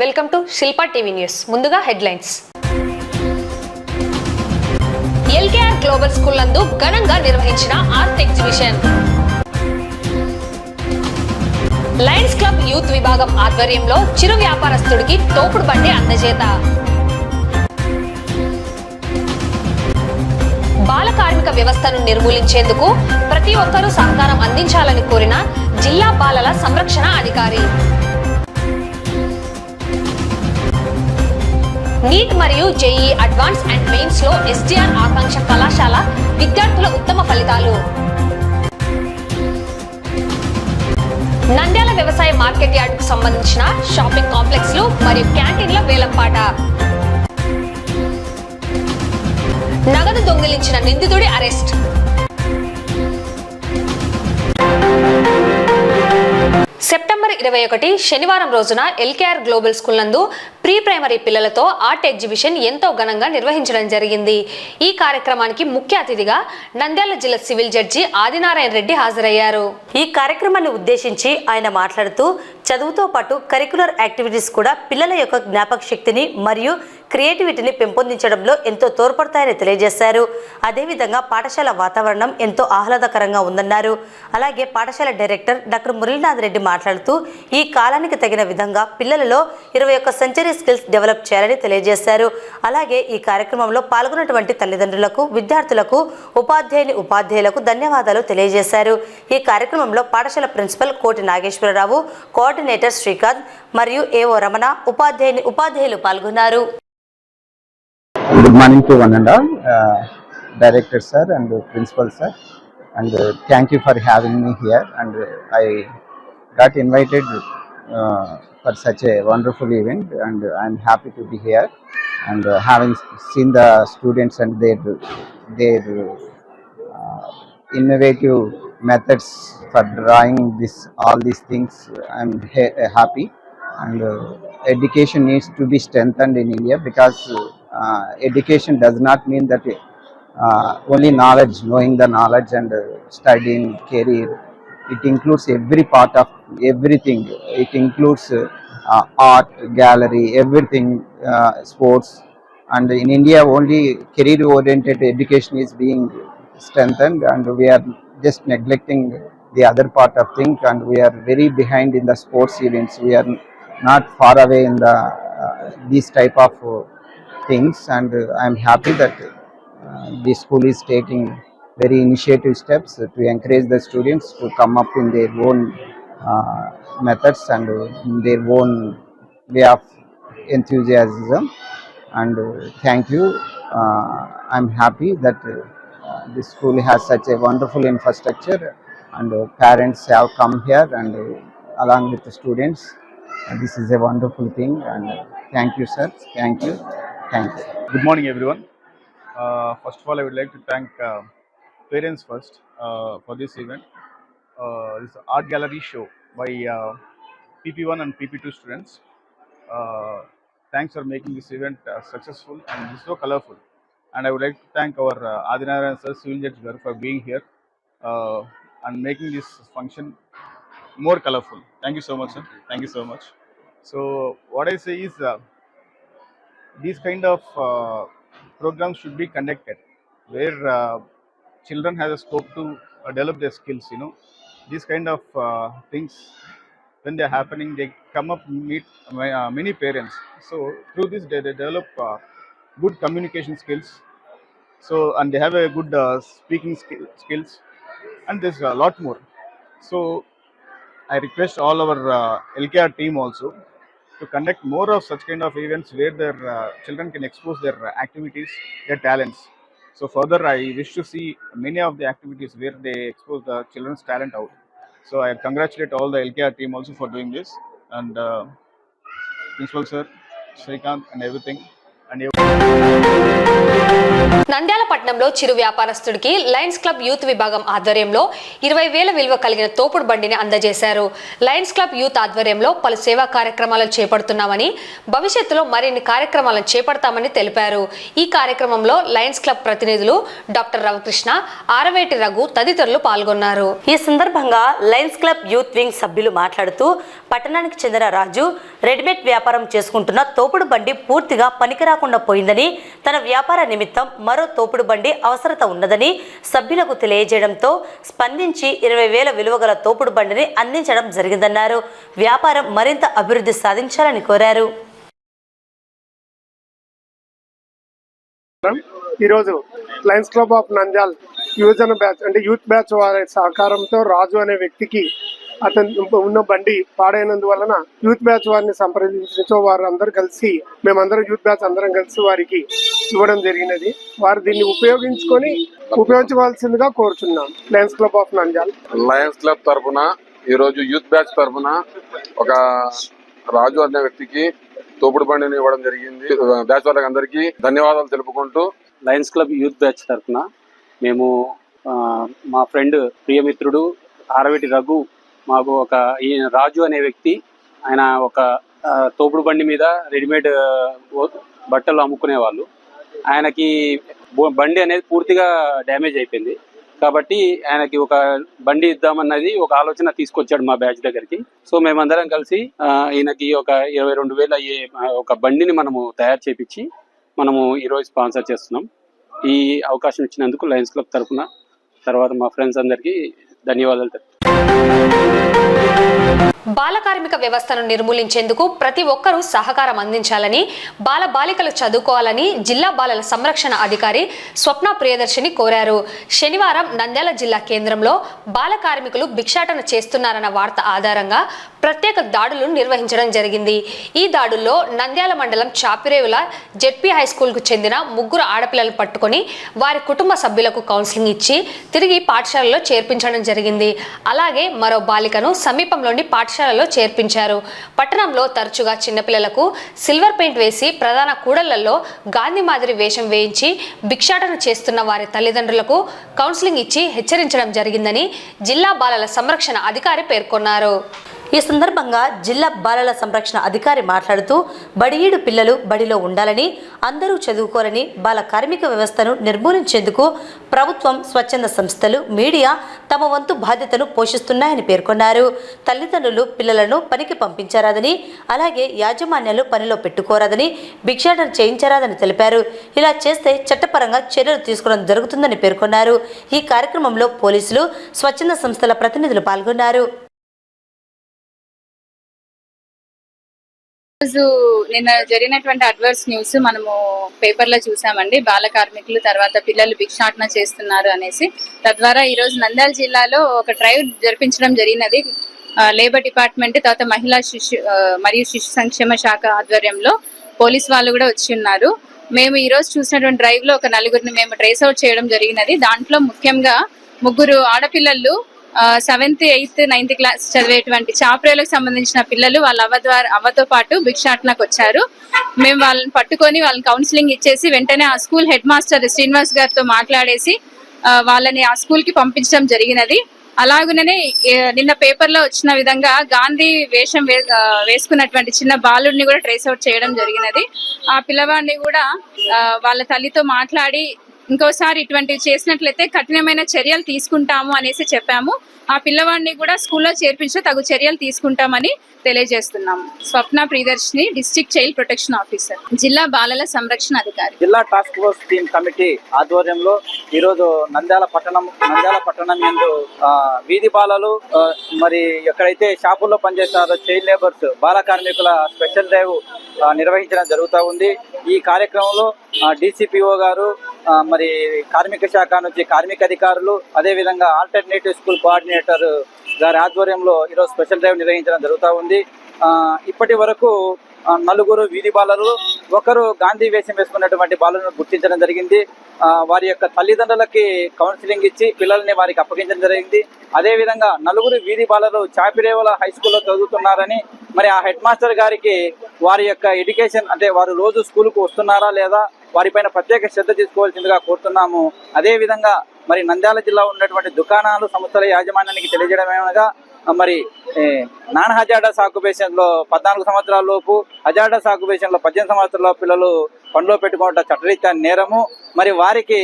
Welcome to Shilpa TV news. ముందుగా headlines. LKR global school నందు ఘనంగా నిర్వహించిన art exhibition. Lions club youth విభాగం ఆధ్వర్యంలో చిరు వ్యాపారస్తుడికి తోపుడు బండి అందజేత. బాల కార్మిక వ్యవస్థను నిర్మూలించేందుకు ప్రతి ఒక్కరూ సహకారం అందించాలని కోరిన జిల్లా బాలల సంరక్షణ అధికారి. నీట్ మరియు జేఈ అడ్వాన్స్ అండ్ మెయిన్స్ లో ఎస్డిఆర్ ఆకాంక్ష కళాశాల విద్యార్థుల ఉత్తమ ఫలితాలు. నంద్యాల వ్యవసాయ మార్కెట్ యార్డుకు సంబంధించిన షాపింగ్ కాంప్లెక్స్లు మరియు క్యాంటీన్ల వేలంపాట. నగదు దొంగిలించిన నిందితుడి అరెస్ట్. సెప్టెంబర్ 21 శనివారం రోజున ఎల్కేఆర్ గ్లోబల్ స్కూల్ నందు ప్రీ ప్రైమరీ పిల్లలతో ఆర్ట్ ఎగ్జిబిషన్ ఎంతో ఘనంగా నిర్వహించడం జరిగింది. ఈ కార్యక్రమానికి ముఖ్య అతిథిగా నంద్యాల జిల్లా సివిల్ జడ్జి ఆదినారాయణ రెడ్డి హాజరయ్యారు. ఈ కార్యక్రమాన్ని ఉద్దేశించి ఆయన మాట్లాడుతూ చదువుతో పాటు కరిక్యులర్ యాక్టివిటీస్ కూడా పిల్లల యొక్క జ్ఞాపక శక్తిని మరియు క్రియేటివిటీని పెంపొందించడంలో ఎంతో తోడ్పడతాయని తెలియజేశారు. అదేవిధంగా పాఠశాల వాతావరణం ఎంతో ఆహ్లాదకరంగా ఉందన్నారు. అలాగే పాఠశాల డైరెక్టర్ డాక్టర్ మురళీనాథ్ రెడ్డి మాట్లాడుతూ ఈ కాలానికి తగిన విధంగా పిల్లలలో 21 సెంచరీ స్కిల్స్ డెవలప్ చేయాలని తెలియజేశారు. అలాగే ఈ కార్యక్రమంలో పాల్గొన్నటువంటి తల్లిదండ్రులకు, విద్యార్థులకు, ఉపాధ్యాయులకు ధన్యవాదాలు తెలియజేశారు. ఈ కార్యక్రమంలో పాఠశాల ప్రిన్సిపల్ కోటి నాగేశ్వరరావు, కోఆర్డినేటర్ శ్రీకాంత్ మరియు ఏఓ రమణ, ఉపాధ్యాయులు పాల్గొన్నారు. Good morning to one and all, director sir and principal sir, and thank you for having me here. And I got invited for such a wonderful event, and I'm happy to be here. And having seen the students and their innovative methods for drawing all these things, I'm happy. And education needs to be strengthened in India, because education does not mean that only knowledge, knowing the knowledge and studying, career. It includes every part of everything. It includes art, gallery, everything, sports. And in India, only career-oriented education is being strengthened, and we are just neglecting the other part of things, and we are very behind in the sports events. We are not far away in the these type of things, and I am happy that the school is taking very initiative steps to encourage the students to come up in their own methods and in their own way of enthusiasm. And thank you. I am happy that this school has such a wonderful infrastructure, and parents have come here and along with the students. This is a wonderful thing, and thank you sir, thank you. Good morning everyone. First of all, I would like to thank parents first for this event. This art gallery show by PP1 and PP2 students. Thanks for making this event successful and so colorful. And I would like to thank our Adinarayan sir, Civil Judge Garu, for being here and making this function more colorful. Thank you so much sir. Thank you so much. So what I say is these kind of programs should be conducted where children have a scope to develop their skills. These kind of things, when they are happening, they come up meet many parents. So through this they develop good communication skills. So and they have a good speaking skills, and there's a lot more. So I request all our LKR team also to conduct more of such kind of events where their children can expose their activities, their talents. So further, I wish to see many of the activities where they expose the children's talent out. So I congratulate all the LKR team also for doing this, and Principal sir, Srikanth and everything. And Nandyal పట్టణంలో చిరు వ్యాపారస్తుడికి Lions club youth విభాగం ఆధ్వర్యంలో 20,000 విలువ కలిగిన తోపుడు బండిని అందజేశారు. Lions club youth ఆధ్వర్యంలో పలు సేవా కార్యక్రమాలను చేపడుతున్నామని, భవిష్యత్తులో మరిన్ని కార్యక్రమాలను చేపడతామని తెలిపారు. ఈ కార్యక్రమంలో లయన్స్ క్లబ్ ప్రతినిధులు డాక్టర్ రవికృష్ణ, ఆరవేటి రఘు తదితరులు పాల్గొన్నారు. ఈ సందర్భంగా లయన్స్ క్లబ్ యూత్ వింగ్ సభ్యులు మాట్లాడుతూ, పట్టణానికి చెందిన రాజు రెడీమేడ్ వ్యాపారం చేసుకుంటున్న తోపుడు బండి పూర్తిగా పనికిరాకుండా పోయిందని, తన వ్యాపార నిమిత్తం మరో తోపుడు బండి అవసరత ఉన్నదని సభ్యులకు తెలియజేయడంతో స్పందించి 20,000 విలువ గల తోపుడు బండిని అందించడం జరిగిందన్నారు. వ్యాపారం మరింత అభివృద్ధి సాధించాలని కోరారు. ఈరోజు లయన్స్ క్లబ్ ఆఫ్ నంద్యాల్ యువజన బ్యాచ్ అంటే యూత్ బ్యాచ్ వారి సహకారంతో రాజు అనే వ్యక్తికి అతను ఉన్న బండి పాడైనందువలన యూత్ బ్యాచ్ వారిని సంప్రదించడంతో వారు అందరూ కలిసి మేమందరం యూత్ బ్యాచ్ అందరం కలిసి వారికి ఇవ్వడం జరిగినది. వారు దీన్ని ఉపయోగించుకోవాల్సిందిగా కోరుచున్నాం. Lions club of Nandyal Lions club తరఫున ఈరోజు యూత్ బ్యాచ్ తరఫున ఒక రాజు అనే వ్యక్తికి తోపుడు బండిని ఇవ్వడం జరిగింది. బ్యాచ్ వాళ్ళకి అందరికీ ధన్యవాదాలు తెలుపుకుంటూ, లయన్స్ క్లబ్ యూత్ బ్యాచ్ తరఫున మేము మా ఫ్రెండ్ ప్రియమిత్రుడు ఆరవేటి రఘు, మాకు ఒక రాజు అనే వ్యక్తి, ఆయన ఒక తోపుడు బండి మీద రెడీమేడ్ బట్టలు అమ్ముకునే వాళ్ళు. ఆయనకి బండి అనేది పూర్తిగా డ్యామేజ్ అయిపోయింది కాబట్టి ఆయనకి ఒక బండి ఇద్దామన్నది ఒక ఆలోచన తీసుకొచ్చాడు మా బ్యాచ్ దగ్గరికి. సో మేమందరం కలిసి ఈయనకి ఒక 22,000 అయ్యే ఒక బండిని మనము తయారు చేపించి మనము ఈరోజు స్పాన్సర్ చేస్తున్నాం. ఈ అవకాశం ఇచ్చినందుకు లయన్స్ క్లబ్ తరఫున, తర్వాత మా ఫ్రెండ్స్ అందరికీ ధన్యవాదాలు. బాల కార్మిక వ్యవస్థను నిర్మూలించేందుకు ప్రతి ఒక్కరూ సహకారం అందించాలని, బాలికలు చదువుకోవాలని జిల్లా బాలల సంరక్షణ అధికారి స్వప్న ప్రియదర్శిని కోరారు. శనివారం నంద్యాల జిల్లా కేంద్రంలో బాల కార్మికులు భిక్షాటన చేస్తున్నారన్న వార్త ఆధారంగా ప్రత్యేక దాడులు నిర్వహించడం జరిగింది. ఈ దాడుల్లో నంద్యాల మండలం చాపిరేవుల జెడ్పీ హై స్కూల్కు చెందిన 3 ఆడపిల్లలు పట్టుకొని వారి కుటుంబ సభ్యులకు కౌన్సిలింగ్ ఇచ్చి తిరిగి పాఠశాలలో చేర్పించడం జరిగింది. అలాగే మరో బాలికను సమీపంలోని పాఠశాలలో చేర్పించారు. పట్టణంలో తరచుగా చిన్నపిల్లలకు సిల్వర్ పెయింట్ వేసి ప్రధాన కూడళ్లలో గాంధీ మాదిరి వేషం వేయించి భిక్షాటన చేస్తున్న వారి తల్లిదండ్రులకు కౌన్సిలింగ్ ఇచ్చి హెచ్చరించడం జరిగిందని జిల్లా బాలల సంరక్షణ అధికారి పేర్కొన్నారు. ఈ సందర్భంగా జిల్లా బాలల సంరక్షణ అధికారి మాట్లాడుతూ, బడియీడు పిల్లలు బడిలో ఉండాలని, అందరూ చదువుకోరని, బాల కార్మిక వ్యవస్థను నిర్మూలించేందుకు ప్రభుత్వం, స్వచ్ఛంద సంస్థలు, మీడియా తమ వంతు బాధ్యతను పోషిస్తున్నాయని పేర్కొన్నారు. తల్లిదండ్రులు పిల్లలను పనికి పంపించరాదని, అలాగే యాజమాన్యాలు పనిలో పెట్టుకోరాదని, భిక్షాటన చేయించరాదని తెలిపారు. ఇలా చేస్తే చట్టపరంగా చర్యలు తీసుకోవడం జరుగుతుందని పేర్కొన్నారు. ఈ కార్యక్రమంలో పోలీసులు, స్వచ్ఛంద సంస్థల ప్రతినిధులు పాల్గొన్నారు. రోజు నిన్న జరిగినటువంటి అడ్వర్స్ న్యూస్ మనము పేపర్లో చూసామండి. బాల కార్మికులు తర్వాత పిల్లలు భిక్షాటన చేస్తున్నారు అనేసి. తద్వారా ఈరోజు నంద్యాల జిల్లాలో ఒక డ్రైవ్ జరిపించడం జరిగినది. లేబర్ డిపార్ట్మెంట్, తర్వాత మహిళా మరియు శిశు సంక్షేమ శాఖ ఆధ్వర్యంలో పోలీస్ వాళ్ళు కూడా వచ్చి ఉన్నారు. మేము ఈరోజు చూసినటువంటి డ్రైవ్ లో ఒక 4గురిని మేము ట్రేస్ అవుట్ చేయడం జరిగినది. దాంట్లో ముఖ్యంగా 3 ఆడపిల్లలు 7th, 8th, 9th క్లాస్ చదివేటువంటి చాపరేలకు సంబంధించిన పిల్లలు వాళ్ళ అవ్వతో పాటు భిక్షాటనకు వచ్చారు. మేము వాళ్ళని పట్టుకొని వాళ్ళని కౌన్సిలింగ్ ఇచ్చేసి వెంటనే ఆ స్కూల్ హెడ్ మాస్టర్ శ్రీనివాస్ గారితో మాట్లాడేసి వాళ్ళని ఆ స్కూల్ కి పంపించడం జరిగినది. అలాగనే నిన్న పేపర్ లో వచ్చిన విధంగా గాంధీ వేషం వేసుకున్నటువంటి చిన్న బాలుడిని కూడా ట్రేస్ అవుట్ చేయడం జరిగినది. ఆ పిల్లవాడిని కూడా వాళ్ళ తల్లితో మాట్లాడి ఇంకోసారి ఇటువంటివి చేసినట్లయితే కఠినమైన చర్యలు తీసుకుంటాము అనేసి చెప్పాము. ఆ పిల్లవాడిని కూడా స్కూల్లో చేర్పించే తగు చర్యలు తీసుకుంటామని తెలియజేస్తున్నాము. Swapna Priyadarshini, district child protection officer, జిల్లా బాలల సంరక్షణ అధికారి. జిల్లా టాస్క్ ఫోర్స్ టీమ్ కమిటీ ఆధ్వర్యంలో ఈరోజు నంద్యాల పట్టణం యందు వీధి బాలలు మరి ఎక్కడైతే షాపుల్లో పనిచేస్తారో చైల్డ్ లేబర్స్ బాల కార్మికుల స్పెషల్ డ్రైవ్ నిర్వహించడం జరుగుతూ ఉంది. ఈ కార్యక్రమంలో డిసిపిఓ గారు, మరి కార్మిక శాఖ నుంచి కార్మిక అధికారులు, అదేవిధంగా ఆల్టర్నేటివ్ స్కూల్ కోఆర్డినేటర్ గారి ఆధ్వర్యంలో ఈరోజు స్పెషల్ డ్రైవ్ నిర్వహించడం జరుగుతూ ఉంది. ఇప్పటి వరకు 4 వీధి బాలలు, 1 గాంధీ వేషం వేసుకున్నటువంటి బాలులను గుర్తించడం జరిగింది. వారి యొక్క తల్లిదండ్రులకి కౌన్సిలింగ్ ఇచ్చి పిల్లల్ని వారికి అప్పగించడం జరిగింది. అదేవిధంగా 4 వీధి బాలలు చాపిరేవుల హై స్కూల్లో చదువుతున్నారని, మరి ఆ హెడ్ మాస్టర్ గారికి వారి యొక్క ఎడ్యుకేషన్ అంటే వారు రోజు స్కూల్కు వస్తున్నారా లేదా, వారిపైన ప్రత్యేక శ్రద్ధ తీసుకోవాల్సిందిగా కోరుతున్నాము. అదేవిధంగా మరి నంద్యాల జిల్లా ఉన్నటువంటి దుకాణాలు సంస్థల యాజమాన్యానికి తెలియజేయడమేమనగా మరి నాన్ హజార్డస్ ఆక్యుపేషన్లో 14 సంవత్సరాల లోపు, హజార్డస్ ఆక్యుపేషన్లో 18 సంవత్సరాల పిల్లలు పనిలో పెట్టుకోవడం చట్టరీత్యా నేరము. మరి వారికి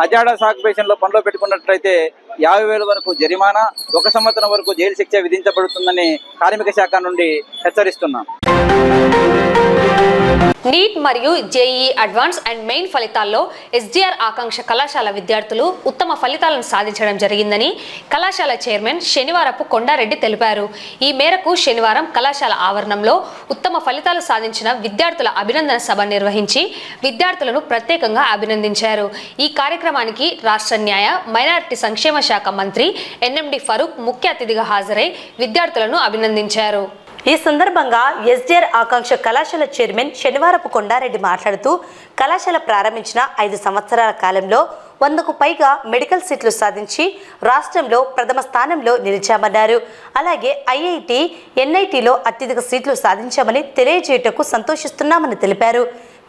హజార్డస్ ఆక్యుపేషన్లో పనిలో పెట్టుకున్నట్లయితే 50,000 వరకు జరిమానా, 1 సంవత్సరం వరకు జైలు శిక్ష విధించబడుతుందని కార్మిక శాఖ నుండి హెచ్చరిస్తున్నాం. నీట్ మరియు జేఈఈ అడ్వాన్స్ అండ్ మెయిన్ ఫలితాల్లో ఎస్జీఆర్ ఆకాంక్ష కళాశాల విద్యార్థులు ఉత్తమ ఫలితాలను సాధించడం జరిగిందని కళాశాల చైర్మన్ శనివారపు కొండారెడ్డి తెలిపారు. ఈ మేరకు శనివారం కళాశాల ఆవరణంలో ఉత్తమ ఫలితాలు సాధించిన విద్యార్థుల అభినందన సభ నిర్వహించి విద్యార్థులను ప్రత్యేకంగా అభినందించారు. ఈ కార్యక్రమానికి రాష్ట్ర న్యాయ మైనారిటీ సంక్షేమ శాఖ మంత్రి ఎన్ఎండి ఫరూక్ ముఖ్య అతిథిగా హాజరై విద్యార్థులను అభినందించారు. ఈ సందర్భంగా ఎస్జీఆర్ ఆకాంక్ష కళాశాల చైర్మన్ శనివారపు కొండారెడ్డి మాట్లాడుతూ కళాశాల ప్రారంభించిన 5 సంవత్సరాల కాలంలో 100కు పైగా మెడికల్ సీట్లు సాధించి రాష్ట్రంలో ప్రథమ స్థానంలో నిలిచామన్నారు. అలాగే ఐఐటి, ఎన్ఐటిలో అత్యధిక సీట్లు సాధించామని తెలియజేయటకు సంతోషిస్తున్నామని తెలిపారు.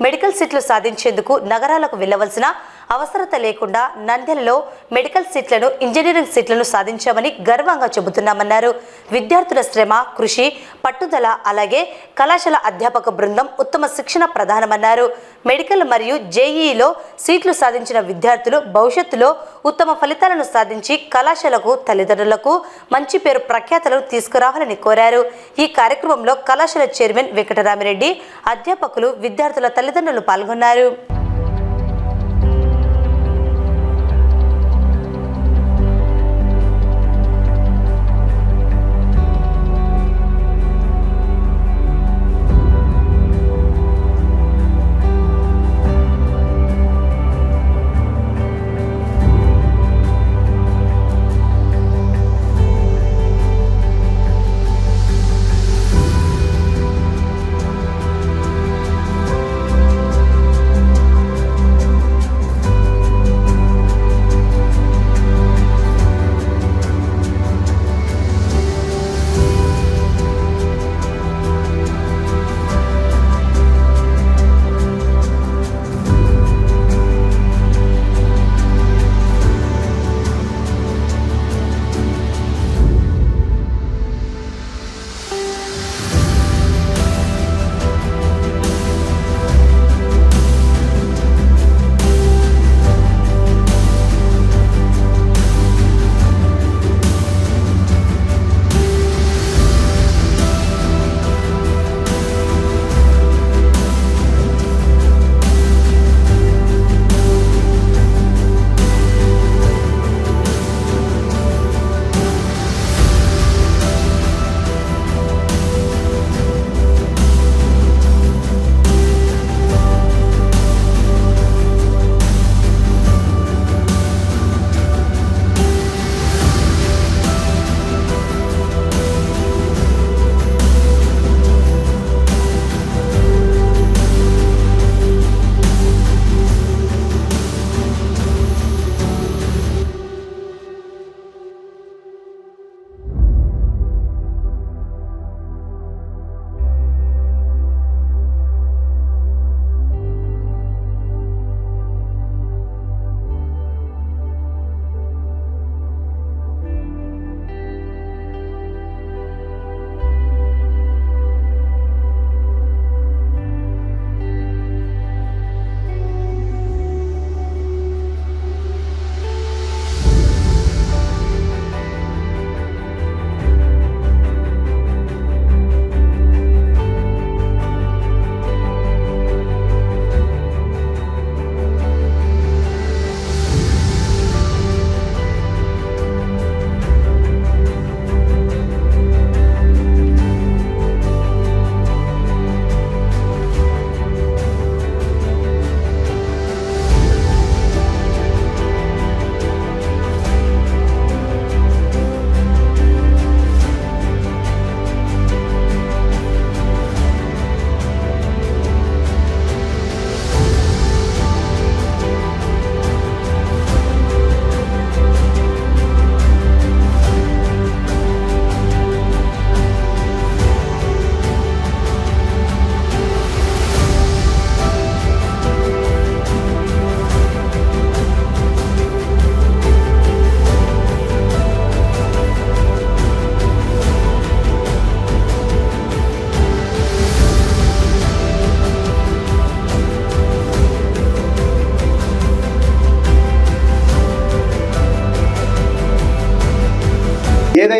మెడికల్ సీట్లు సాధించేందుకు నగరాలకు వెళ్లవలసిన అవసరత లేకుండా నంద్యాలలో మెడికల్ సీట్లను, ఇంజనీరింగ్ సీట్లను సాధించామని గర్వంగా చెబుతున్నామన్నారు. విద్యార్థుల శ్రమ, కృషి, పట్టుదల అలాగే కళాశాల అధ్యాపక బృందం ఉత్తమ శిక్షణ ప్రధానమన్నారు. మెడికల్ మరియు జేఈఈలో సీట్లు సాధించిన విద్యార్థులు భవిష్యత్తులో ఉత్తమ ఫలితాలను సాధించి కళాశాలకు, తల్లిదండ్రులకు మంచి పేరు ప్రఖ్యాతలను తీసుకురావాలని కోరారు. ఈ కార్యక్రమంలో కళాశాల చైర్మన్ వెంకటరామిరెడ్డి, అధ్యాపకులు, విద్యార్థుల తల్లిదండ్రులు పాల్గొన్నారు.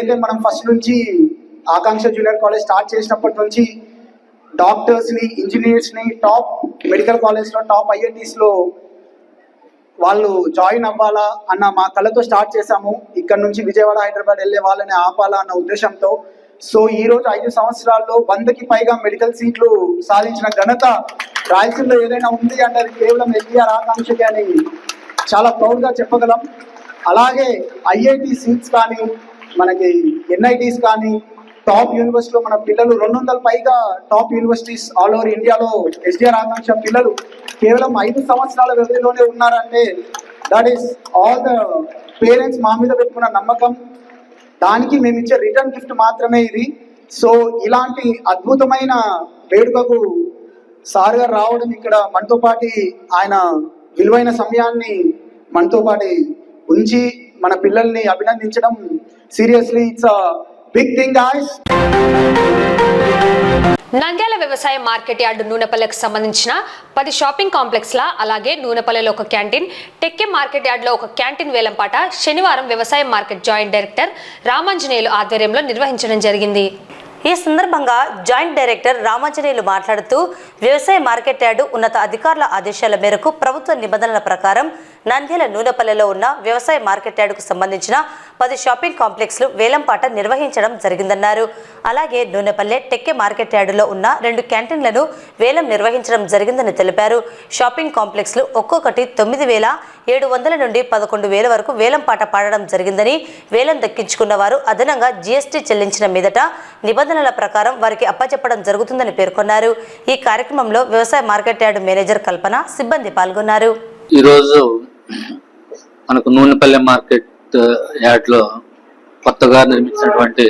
ఏదైతే మనం ఫస్ట్ నుంచి ఆకాంక్ష జూనియర్ కాలేజ్ స్టార్ట్ చేసినప్పటి నుంచి డాక్టర్స్ని, ఇంజనీర్స్ని టాప్ మెడికల్ కాలేజ్లో, టాప్ ఐఐటీస్లో వాళ్ళు జాయిన్ అవ్వాలా అన్న మా కళతో స్టార్ట్ చేశాము. ఇక్కడ నుంచి విజయవాడ, హైదరాబాద్ వెళ్ళే వాళ్ళని ఆపాలా అన్న ఉద్దేశంతో. సో ఈరోజు 5 సంవత్సరాల్లో 100కి పైగా మెడికల్ సీట్లు సాధించిన ఘనత రాయలసీమలో ఏదైనా ఉంది అంటే అది కేవలం ఎన్టీఆర్ ఆకాంక్షకి అని చాలా ప్రౌడ్గా చెప్పగలం. అలాగే ఐఐటి సీట్స్ కానీ, మనకి ఎన్ఐటీస్ కానీ, టాప్ యూనివర్సిటీలో మన పిల్లలు 200 పైగా టాప్ యూనివర్సిటీస్ ఆల్ ఓవర్ ఇండియాలో ఎస్డిఆర్ ఆకాంక్ష పిల్లలు కేవలం 5 సంవత్సరాల వ్యవధిలోనే ఉన్నారంటే that is all the parents మా మీద పెట్టుకున్న నమ్మకం. దానికి మేము ఇచ్చే రిటర్న్ గిఫ్ట్ మాత్రమే ఇది. సో ఇలాంటి అద్భుతమైన వేడుకకు సార్ గారు రావడం, ఇక్కడ మనతో పాటి ఆయన విలువైన సమయాన్ని మనతో పాటి ఉంచి మన పిల్లల్ని అభినందించడం seriously it's a big thing guys. Nandyal వ్యవసాయ మార్కెట్ యార్డు నూనెపల్లెకు సంబంధించిన 10 షాపింగ్ కాంప్లెక్స్ల, అలాగే నూనెపల్లెలో ఒక క్యాంటీన్, టెక్కే మార్కెట్ యార్డులో ఒక క్యాంటీన్ వేలంపాట శనివారం వ్యవసాయ మార్కెట్ జాయింట్ డైరెక్టర్ రామాంజనేయులు ఆధ్వర్యంలో నిర్వహించడం జరిగింది. ఈ సందర్భంగా జాయింట్ డైరెక్టర్ రామాంజనేయులు మాట్లాడుతూ వ్యవసాయ మార్కెట్ యార్డు ఉన్నత అధికారుల ఆదేశాల మేరకు ప్రభుత్వ నిబంధనల ప్రకారం నంద్యాల నూనెపల్లెలో ఉన్న వ్యవసాయ మార్కెట్ యార్డుకు సంబంధించిన 10 షాపింగ్ కాంప్లెక్స్లు వేలంపాట నిర్వహించడం జరిగిందన్నారు. అలాగే నూనెపల్లె టెక్కే మార్కెట్ యార్డులో ఉన్న 2 క్యాంటీన్లను వేలం నిర్వహించడం జరిగిందని తెలిపారు. షాపింగ్ కాంప్లెక్స్లు ఒక్కొక్కటి 9,700 నుండి 11,000 వరకు వేలంపాట పాడడం జరిగిందని, వేలం దక్కించుకున్న వారు అదనంగా జీఎస్టీ చెల్లించిన మీదట నిబంధనల ప్రకారం వారికి అప్పచెప్పడం జరుగుతుందని పేర్కొన్నారు. ఈ కార్యక్రమంలో వ్యవసాయ మార్కెట్ యార్డు మేనేజర్ కల్పన, సిబ్బంది పాల్గొన్నారు. ఈరోజు మనకు నూనెపల్లె మార్కెట్ యార్డ్లో కొత్తగా నిర్మించినటువంటి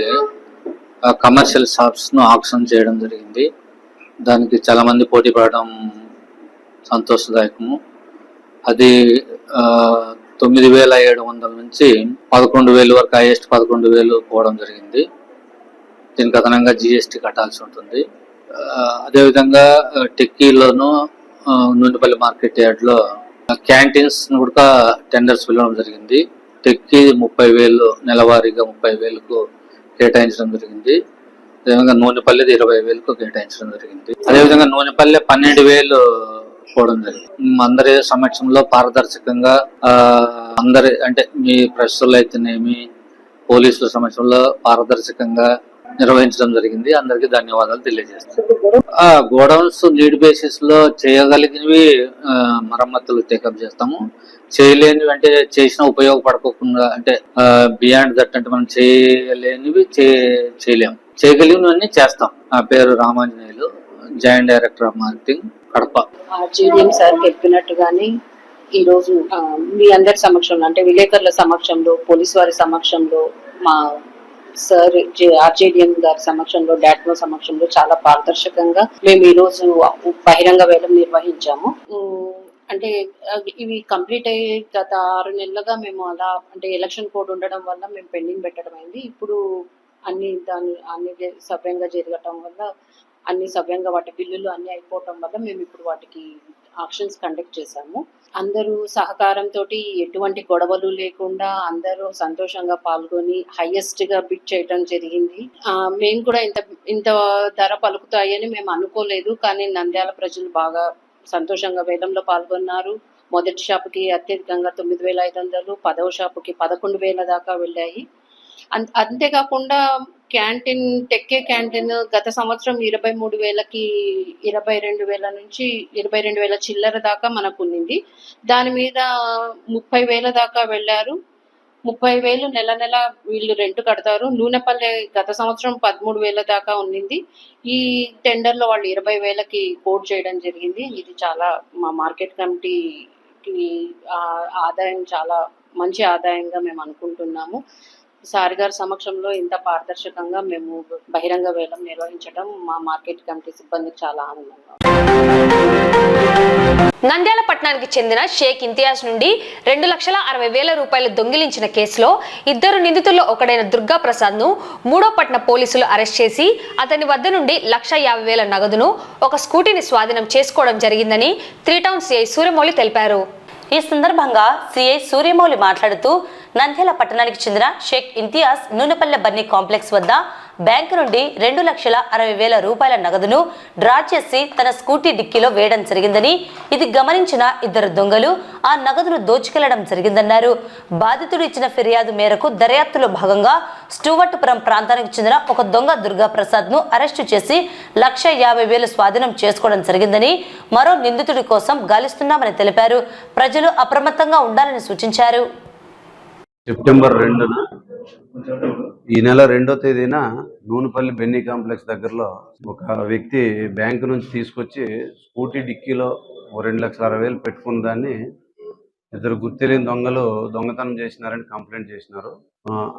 కమర్షియల్ షాప్స్ను ఆక్షన్ చేయడం జరిగింది. దానికి చాలామంది పోటీ పడడం సంతోషదాయకము. అది 9,700 నుంచి 11,000 వరకు, హైయెస్ట్ 11,000 పోవడం జరిగింది. దీనికి అదనంగా జిఎస్టీ కట్టాల్సి ఉంటుంది. అదేవిధంగా టెక్కీలోను నూనెపల్లి మార్కెట్ యార్డ్లో క్యాంటీన్స్ కూడా టెండర్స్ పిలవడం జరిగింది. టెక్కీ 30,000 నెలవారీగా 30,000కు కేటాయించడం జరిగింది. అదేవిధంగా నూనెపల్లిది 20,000కు కేటాయించడం జరిగింది. అదేవిధంగా నూనెపల్లి 12,000 పోవడం జరిగింది. అందరి సమక్షంలో పారదర్శకంగా అందరి అంటే మీ ప్రెస్సులు అయితేనేమి, పోలీసుల సమక్షంలో పారదర్శకంగా నిర్వహించడం జరిగింది. అందరికీ ధన్యవాదాలు తెలియజేస్తాను. గోడౌన్స్ నీడ్ బేసిస్ లో చేయగలిగినవి మరమ్మతులు టేకప్ చేస్తాము. చేయలేనివి అంటే చేసిన ఉపయోగపడకుండా అంటే బియాండ్ దట్ అంటే మనం చేయలేనివి చేయలేము. చేయగలిగినవన్నీ చేస్తాం. నా పేరు Ramanjaneyulu, joint director of marketing, Kadapa. జీడీఎం sir చెప్పినట్టుగానే ఈ రోజు మీ అందరి సమక్షంలో అంటే విలేకరుల సమక్షంలో, పోలీసు వారి సమక్షంలో, మా సార్ ఆర్జేడిఎం గారి సమక్షంలో, డాట్మో సమక్షంలో చాలా పారదర్శకంగా మేము ఈ రోజు బహిరంగ వేలం నిర్వహించాము. అంటే ఇవి కంప్లీట్ అయ్యే గత 6 నెలలుగా మేము అలా అంటే ఎలక్షన్ కోడ్ ఉండడం వల్ల మేము పెండింగ్ పెట్టడం అయింది. ఇప్పుడు అన్ని సవ్యంగా జరగటం వల్ల, అన్ని సవ్యంగా వాటి బిల్లులు అన్ని అయిపోవటం వల్ల మేము ఇప్పుడు వాటికి ఆక్షన్స్ కండక్ట్ చేశాము. అందరూ సహకారంతో ఎటువంటి గొడవలు లేకుండా అందరూ సంతోషంగా పాల్గొని హైయెస్ట్ గా బిడ్ చేయడం జరిగింది. మేము కూడా ఇంత ధర పలుకుతాయని మేము అనుకోలేదు, కానీ నంద్యాల ప్రజలు బాగా సంతోషంగా వేలంలో పాల్గొన్నారు. మొదటి షాపుకి అత్యధికంగా 9,500, 10వ షాపుకి 11,000 దాకా వెళ్ళాయి. అంతేకాకుండా క్యాంటీన్, టెక్కే క్యాంటీన్ గత సంవత్సరం 23,000కి 22,000 నుంచి 22,000 చిల్లర దాకా మనకు ఉన్నింది. దాని మీద 30,000 దాకా వెళ్ళారు. 30,000 నెల వీళ్ళు రెంట్ కడతారు. నూనెపల్లె గత సంవత్సరం 13,000 దాకా ఉన్నింది. ఈ టెండర్ లో వాళ్ళు 20,000కి కోట్ చేయడం జరిగింది. ఇది చాలా మా మార్కెట్ కమిటీకి ఆదాయం చాలా మంచి ఆదాయంగా మేము అనుకుంటున్నాము. సార్ గారి సమక్షంలో ఇంత పారదర్శకంగా మేము బహిరంగ వేలం నిర్వహించడం మా మార్కెట్ కమిటీ సిబ్బందికి చాలా ఆనందంగా. నంద్యాల పట్టణానికి చెందిన షేక్ ఇంతియాజ్ నుండి 2,60,000 రూపాయలు దొంగిలించిన కేసులో 2 నిందితుల్లో ఒకడైన దుర్గా ప్రసాద్ ను 3వ పట్టణ పోలీసులు అరెస్ట్ చేసి అతని వద్ద నుండి 1,50,000 నగదును, ఒక స్కూటీని స్వాధీనం చేసుకోవడం జరిగిందని 3 టౌన్ సిఐ సూర్యమౌళి తెలిపారు. ఈ సందర్భంగా సిఐ సూర్యమౌళి మాట్లాడుతూ నంద్యాల పట్టణానికి చెందిన షేక్ ఇంతియాజ్ నూనెపల్లె బన్నీ కాంప్లెక్స్ వద్ద బ్యాంకు నుండి 2,60,000 రూపాయల నగదును డ్రా చేసి తన స్కూటీ డిక్కీలో వేయడం జరిగిందని, ఇది గమనించిన ఇద్దరు దొంగలు ఆ నగదును దోచుకెళ్లడం జరిగిందన్నారు. బాధితుడు ఇచ్చిన ఫిర్యాదు మేరకు దర్యాప్తులో భాగంగా స్టూవర్ట్పురం ప్రాంతానికి చెందిన ఒక దొంగ దుర్గా ప్రసాద్ ను అరెస్టు చేసి 1,50,000 స్వాధీనం చేసుకోవడం జరిగిందని, మరో నిందితుడి కోసం గాలిస్తున్నామని తెలిపారు. ప్రజలు అప్రమత్తంగా ఉండాలని సూచించారు. సెప్టెంబర్ 2న ఈ నెల 2వ తేదీన నూనెపల్లి బెన్నీ కాంప్లెక్స్ దగ్గరలో ఒక వ్యక్తి బ్యాంకు నుంచి తీసుకొచ్చి స్కూటీ డిక్కీలో 2,60,000 పెట్టుకున్న దాన్ని ఇద్దరు గుర్తిలేని దొంగలు దొంగతనం చేసినారని కంప్లైంట్ చేసినారు.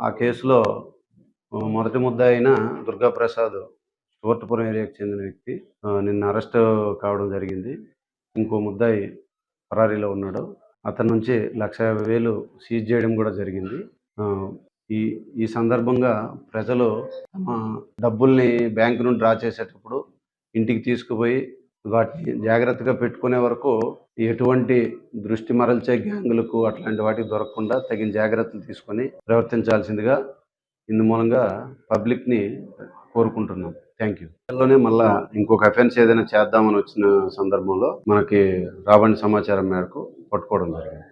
ఆ కేసులో మొదటి ముద్దాయి అయిన దుర్గా ప్రసాద్ స్టూవర్ట్పురం ఏరియాకి చెందిన వ్యక్తి నిన్న అరెస్ట్ కావడం జరిగింది. ఇంకో ముద్దాయి పరారీలో ఉన్నాడు. అతని నుంచి 1,50,000 సీజ్ చేయడం కూడా జరిగింది. ఈ సందర్భంగా ప్రజలు తమ డబ్బుల్ని బ్యాంకు నుండి డ్రా చేసేటప్పుడు ఇంటికి తీసుకుపోయి వాటిని జాగ్రత్తగా పెట్టుకునే వరకు ఎటువంటి దృష్టి మరల్చే గ్యాంగులకు అట్లాంటి వాటికి దొరకకుండా తగిన జాగ్రత్తలు తీసుకొని ప్రవర్తించాల్సిందిగా ఇందు మూలంగా పబ్లిక్ని కోరుకుంటున్నాం. Thank you. అందులోనే మళ్ళా ఇంకొక అఫెన్స్ ఏదైనా చేద్దామని వచ్చిన సందర్భంలో మనకి రాబడిన సమాచారం మేరకు పట్టుకోవడం జరిగింది.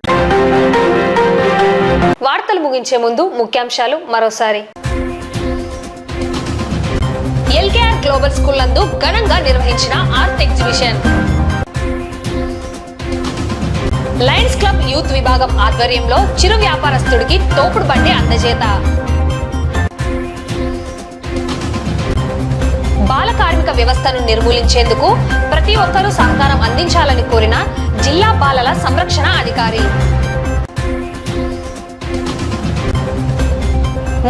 వార్తలు ముగించే ముందు ముఖ్యాంశాలు మరోసారి. ఎల్కేఆర్ గ్లోబల్ స్కూల్ నందు ఘనంగా నిర్వహించిన art exhibition. Lions club youth విభాగం ఆధ్వర్యంలో చిరు వ్యాపారస్తుడికి తోపుడు బండి అందజేత. బాల కార్మిక వ్యవస్థను నిర్మూలించేందుకు ప్రతి ఒక్కరూ సహకారం అందించాలని కోరిన జిల్లా బాలల సంరక్షణ అధికారి.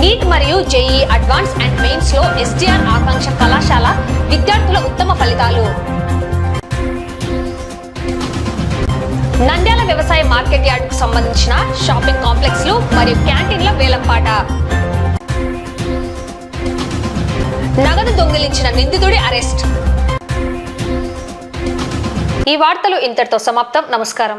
నీట్ మరియు జేఈ అడ్వాన్స్ అండ్ మెయిన్స్ లో ఎస్డిఆర్ ఆకాంక్ష కళాశాల విద్యార్థుల ఉత్తమ ఫలితాలు. నంద్యాల వ్యవసాయ మార్కెట్ యార్డుకు సంబంధించిన షాపింగ్ కాంప్లెక్స్లు మరియు క్యాంటీన్ల వేలంపాట. నగదు దొంగిలించిన నిందితుడి అరెస్ట్. ఈ వార్తలు ఇంతటితో సమాప్తం. నమస్కారం.